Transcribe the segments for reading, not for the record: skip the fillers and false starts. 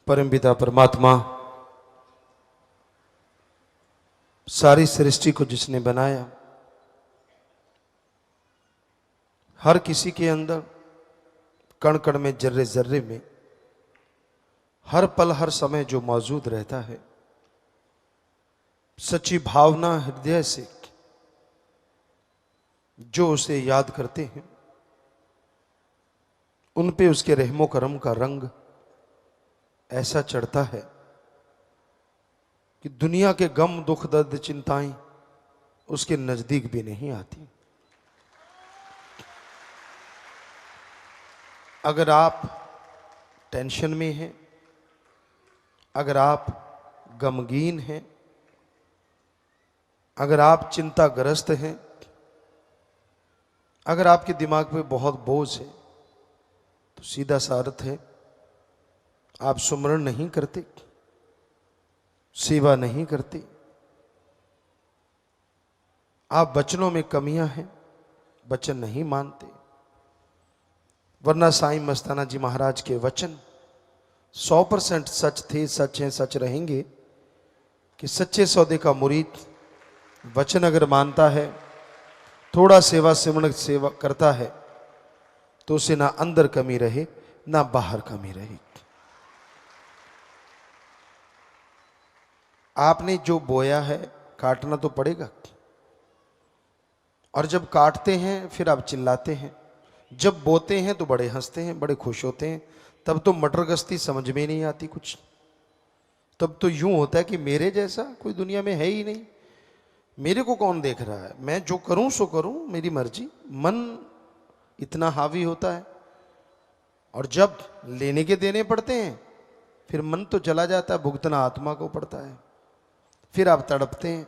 परमपिता परमात्मा सारी सृष्टि को जिसने बनाया, हर किसी के अंदर कण कण में, जर्रे जर्रे में, हर पल हर समय जो मौजूद रहता है, सच्ची भावना हृदय से जो उसे याद करते हैं, उन पे उसके रहमो करम का रंग ऐसा चढ़ता है कि दुनिया के गम दुख दर्द चिंताएं उसके नजदीक भी नहीं आती। अगर आप टेंशन में हैं, अगर आप गमगीन हैं, अगर आप चिंताग्रस्त हैं, अगर आपके दिमाग पे बहुत बोझ है, तो सीधा सा अर्थ है आप सुमरण नहीं करते, सेवा नहीं करते, आप वचनों में कमियां हैं, वचन नहीं मानते। वरना साईं मस्ताना जी महाराज के वचन 100% सच थे, सच हैं, सच रहेंगे कि सच्चे सौदे का मुरीद वचन अगर मानता है, थोड़ा सेवा सिमरण सेवा करता है, तो उसे ना अंदर कमी रहे ना बाहर कमी रहे। आपने जो बोया है काटना तो पड़ेगा, और जब काटते हैं फिर आप चिल्लाते हैं, जब बोते हैं तो बड़े हंसते हैं, बड़े खुश होते हैं। तब तो मटर गश्ती समझ में नहीं आती कुछ। तब तो यूं होता है कि मेरे जैसा कोई दुनिया में है ही नहीं, मेरे को कौन देख रहा है, मैं जो करूं सो करूं, मेरी मर्जी। मन इतना हावी होता है, और जब लेने के देने पड़ते हैं फिर मन तो चला जाता है, भुगतना आत्मा को पड़ता है। फिर आप तड़पते हैं,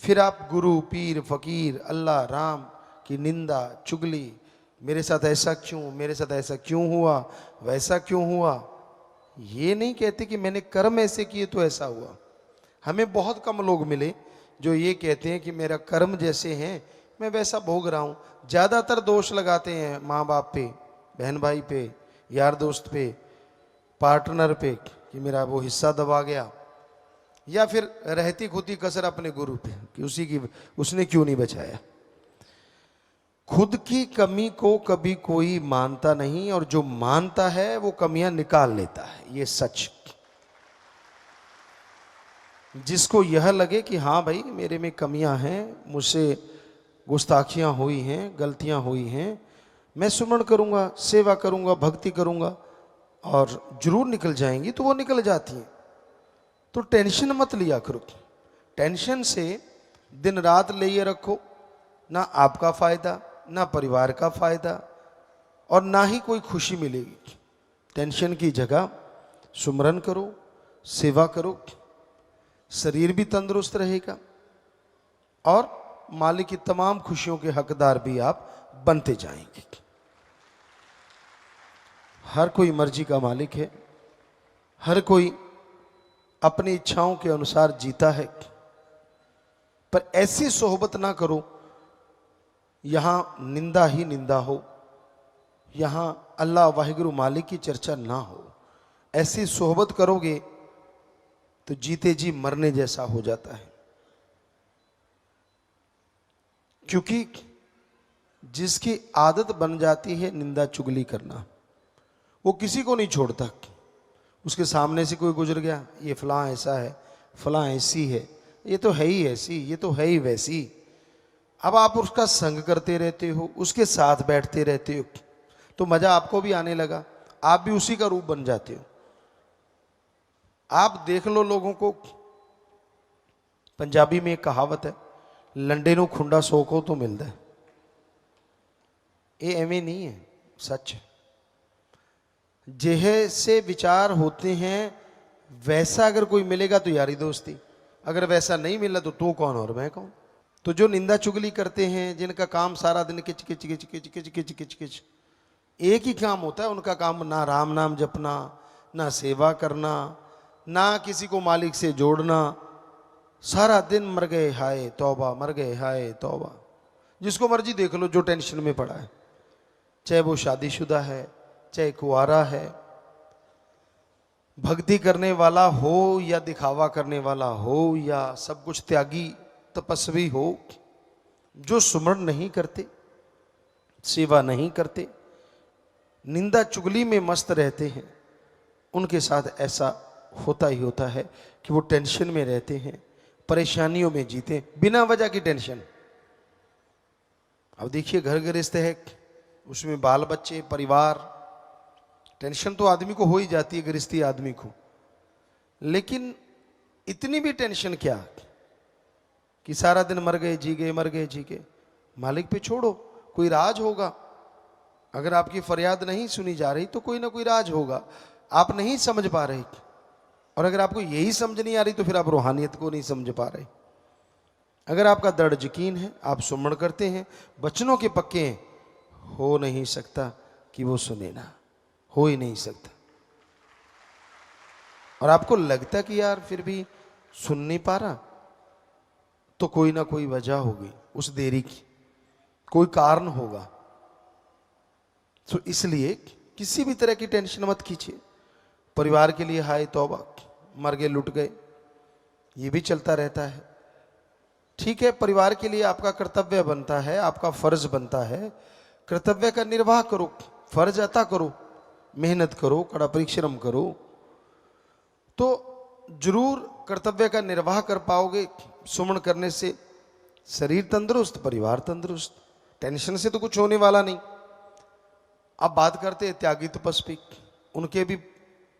फिर आप गुरु पीर फकीर अल्लाह राम की निंदा चुगली, मेरे साथ ऐसा क्यों, मेरे साथ ऐसा क्यों हुआ, वैसा क्यों हुआ। ये नहीं कहते कि मैंने कर्म ऐसे किए तो ऐसा हुआ। हमें बहुत कम लोग मिले जो ये कहते हैं कि मेरा कर्म जैसे हैं मैं वैसा भोग रहा हूं। ज्यादातर दोष लगाते हैं माँ बाप पे, बहन भाई पे, यार दोस्त पे, पार्टनर पे कि मेरा वो हिस्सा दबा गया, या फिर रहती खुदी कसर अपने गुरु पे कि उसने क्यों नहीं बचाया। खुद की कमी को कभी कोई मानता नहीं, और जो मानता है वो कमियां निकाल लेता है। ये सच। जिसको यह लगे कि हाँ भाई मेरे में कमियां हैं, मुझसे गुस्ताखियां हुई हैं, गलतियां हुई हैं, मैं सुमरण करूंगा, सेवा करूंगा, भक्ति करूंगा और जरूर निकल जाएंगी, तो वो निकल जाती हैं। तो टेंशन मत लिया करो। टेंशन से दिन रात ले ये रखो, ना आपका फायदा, ना परिवार का फायदा, और ना ही कोई खुशी मिलेगी। टेंशन की जगह सुमरन करो, सेवा करो, शरीर भी तंदुरुस्त रहेगा और मालिक की तमाम खुशियों के हकदार भी आप बनते जाएंगे। हर कोई मर्जी का मालिक है, हर कोई अपनी इच्छाओं के अनुसार जीता है, पर ऐसी सोहबत ना करो यहां निंदा ही निंदा हो, यहां अल्लाह वाहिगुरु मालिक की चर्चा ना हो। ऐसी सोहबत करोगे तो जीते जी मरने जैसा हो जाता है। क्योंकि जिसकी आदत बन जाती है निंदा चुगली करना, वो किसी को नहीं छोड़ता। उसके सामने से कोई गुजर गया, ये फलां ऐसा है, फलां ऐसी है, ये तो है ही ऐसी, ये तो है ही वैसी। अब आप उसका संग करते रहते हो, उसके साथ बैठते रहते हो, तो मजा आपको भी आने लगा, आप भी उसी का रूप बन जाते हो। आप देख लो लोगों को, पंजाबी में एक कहावत है, लंडे नूं खुंडा सोखो तो मिलता है। ये एवं नहीं है, सच है। जैसे विचार होते हैं वैसा अगर कोई मिलेगा तो यारी दोस्ती, अगर वैसा नहीं मिला तो तू कौन और मैं कौन। तो जो निंदा चुगली करते हैं, जिनका काम सारा दिन किच किच किच किच किच किच किच किच, एक ही काम होता है उनका काम, ना राम नाम जपना, ना सेवा करना, ना किसी को मालिक से जोड़ना। सारा दिन मर गए हाय तौबा, मर गए हाय तौबा। जिसको मर्जी देख लो जो टेंशन में पड़ा है, चाहे वो शादीशुदा है चाहे कुंवारा है, भक्ति करने वाला हो या दिखावा करने वाला हो या सब कुछ त्यागी तपस्वी हो, जो सुमरण नहीं करते, सेवा नहीं करते, निंदा चुगली में मस्त रहते हैं, उनके साथ ऐसा होता ही होता है कि वो टेंशन में रहते हैं, परेशानियों में जीते, बिना वजह की टेंशन। अब देखिए घर गृहस्थ है, उसमें बाल बच्चे, परिवार, टेंशन तो आदमी को हो ही जाती है, गृहस्थी आदमी को। लेकिन इतनी भी टेंशन क्या कि सारा दिन मर गए जी गए, मर गए जी गए। मालिक पे छोड़ो, कोई राज होगा। अगर आपकी फरियाद नहीं सुनी जा रही तो कोई ना कोई राज होगा, आप नहीं समझ पा रहे। और अगर आपको यही समझ नहीं आ रही तो फिर आप रूहानियत को नहीं समझ पा रहे। अगर आपका दृढ़ यकीन है, आप सुमरण करते हैं, वचनों के पक्के हैं, हो नहीं सकता कि वो सुने ना, हो ही नहीं सकता। और आपको लगता कि यार फिर भी सुन नहीं पा रहा, तो कोई ना कोई वजह होगी उस देरी की, कोई कारण होगा। तो इसलिए किसी भी तरह की टेंशन मत कीजिए। परिवार के लिए हाय तौबा, मर गए लुट गए, ये भी चलता रहता है। ठीक है, परिवार के लिए आपका कर्तव्य बनता है, आपका फर्ज बनता है, कर्तव्य का निर्वाह करो, फर्ज अता करो, मेहनत करो, कड़ा परिश्रम करो, तो जरूर कर्तव्य का निर्वाह कर पाओगे। सुमन करने से शरीर तंदुरुस्त, परिवार तंदुरुस्त, टेंशन से तो कुछ होने वाला नहीं। अब बात करते हैं त्यागी तपस्वी, उनके भी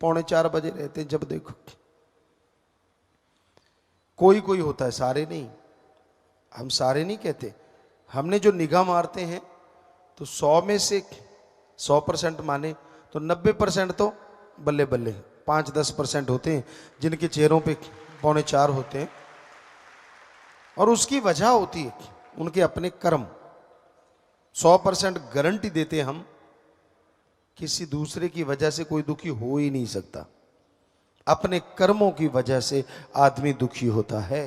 3:45 बजे रहते हैं जब देखो। कोई कोई होता है, सारे नहीं, हम सारे नहीं कहते। हमने जो निगाह मारते हैं तो 100 में से 100% माने तो 90% तो बल्ले बल्ले, 5-10% होते हैं जिनके चेहरों पे 3:45 होते हैं। और उसकी वजह होती है उनके अपने कर्म। 100% गारंटी देते हम, किसी दूसरे की वजह से कोई दुखी हो ही नहीं सकता, अपने कर्मों की वजह से आदमी दुखी होता है।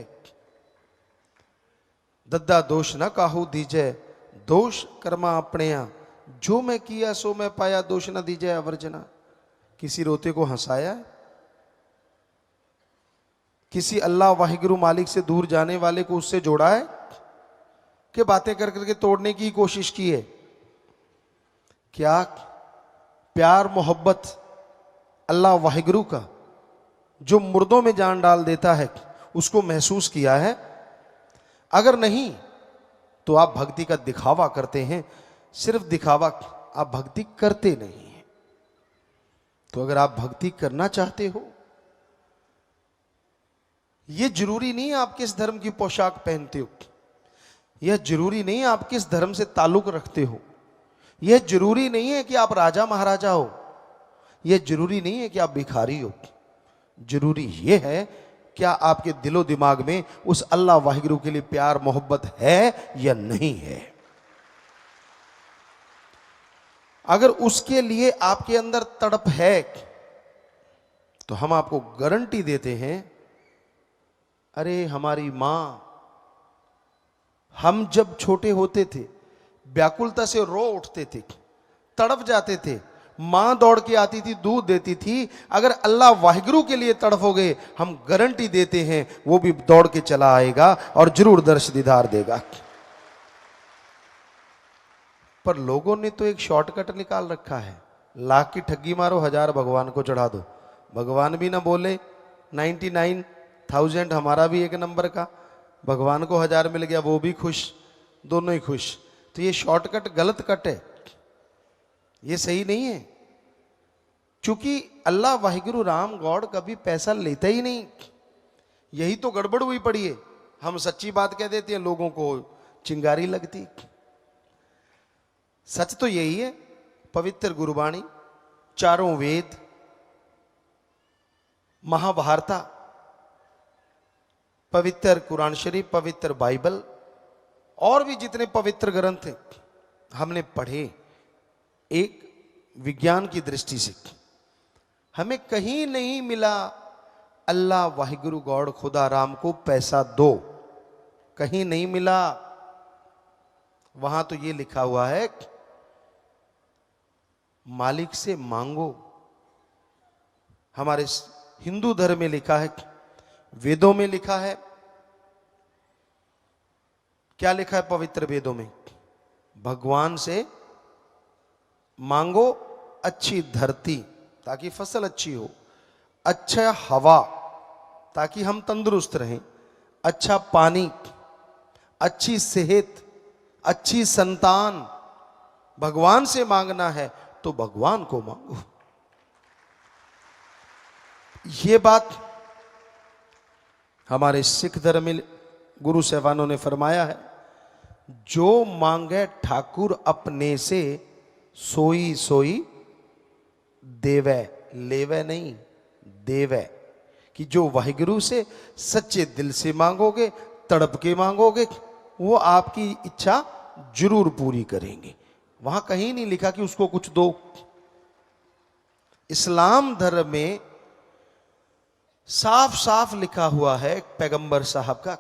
दद्दा दोष न काहू दीजय, दोष कर्मा अपने, जो मैं किया सो मैं पाया, दोष न दीजय अवर्जना। किसी रोते को हंसाया है, किसी अल्लाह वाहिगुरु मालिक से दूर जाने वाले को उससे जोड़ा है, कि बातें कर करके तोड़ने की कोशिश की है? क्या प्यार मोहब्बत अल्लाह वाहिगुरु का जो मुर्दों में जान डाल देता है उसको महसूस किया है? अगर नहीं तो आप भक्ति का दिखावा करते हैं, सिर्फ दिखावा, आप भक्ति करते नहीं हैं। तो अगर आप भक्ति करना चाहते हो, यह जरूरी नहीं है आप किस धर्म की पोशाक पहनते हो, यह जरूरी नहीं है आप किस धर्म से ताल्लुक रखते हो, यह जरूरी नहीं है कि आप राजा महाराजा हो, यह जरूरी नहीं है कि आप भिखारी हो। जरूरी यह है क्या आपके दिलो दिमाग में उस अल्लाह वाहिगुरु के लिए प्यार मोहब्बत है या नहीं है। अगर उसके लिए आपके अंदर तड़प है तो हम आपको गारंटी देते हैं, अरे हमारी मां, हम जब छोटे होते थे व्याकुलता से रो उठते थे, तड़प जाते थे, मां दौड़ के आती थी, दूध देती थी। अगर अल्लाह वाहिगुरु के लिए तड़पोगे, हम गारंटी देते हैं वो भी दौड़ के चला आएगा और जरूर दर्श दीदार देगा। पर लोगों ने तो एक शॉर्टकट निकाल रखा है, लाख की ठगी मारो, 1000 भगवान को चढ़ा दो। भगवान भी ना बोले, 99,000 हमारा भी एक नंबर का, भगवान को 1000 मिल गया, वो भी खुश, दोनों ही खुश। तो ये शॉर्टकट गलत कट है, ये सही नहीं है। क्योंकि अल्लाह वाहिगुरु राम गॉड कभी पैसा लेता ही नहीं, यही तो गड़बड़ हुई पड़ी है। हम सच्ची बात कह देते हैं, लोगों को चिंगारी लगती। सच तो यही है, पवित्र गुरबाणी, चारों वेद, महाभारता, पवित्र कुरान शरीफ, पवित्र बाइबल और भी जितने पवित्र ग्रंथ हैं हमने पढ़े एक विज्ञान की दृष्टि से। हमें कहीं नहीं मिला अल्लाह वाहिगुरु गॉड खुदा राम को पैसा दो, कहीं नहीं मिला। वहां तो ये लिखा हुआ है मालिक से मांगो, हमारे हिंदू धर्म में लिखा है, वेदों में लिखा है। क्या लिखा है पवित्र वेदों में? भगवान से मांगो अच्छी धरती ताकि फसल अच्छी हो, अच्छा हवा ताकि हम तंदुरुस्त रहें, अच्छा पानी, अच्छी सेहत, अच्छी संतान। भगवान से मांगना है तो भगवान को मांगो। ये बात हमारे सिख धर्म में गुरु साहबानों ने फरमाया है, जो मांगे ठाकुर अपने से सोई सोई देवै, लेवै नहीं देवै। कि जो वाहिगुरु से सच्चे दिल से मांगोगे, तड़प के मांगोगे, वो आपकी इच्छा जरूर पूरी करेंगे। वहां कहीं नहीं लिखा कि उसको कुछ दो। इस्लाम धर्म में साफ साफ लिखा हुआ है पैगंबर साहब का,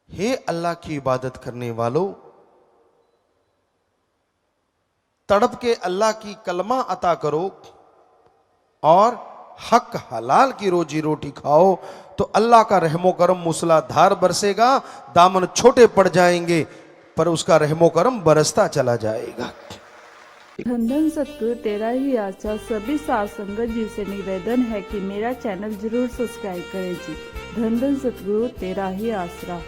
हे अल्लाह की इबादत करने वालों, तड़प के अल्लाह की कलमा अता करो और हक हलाल की रोजी रोटी खाओ, तो अल्लाह का रहमो करम मूसलाधार बरसेगा। दामन छोटे पड़ जाएंगे पर उसका रहमो करम बरसता चला जाएगा। धन धन सतगुरु तेरा ही आशा। सभी साध संगत जी से निवेदन है कि मेरा चैनल जरूर सब्सक्राइब करें जी। धन धन सतगुरु तेरा ही आसरा।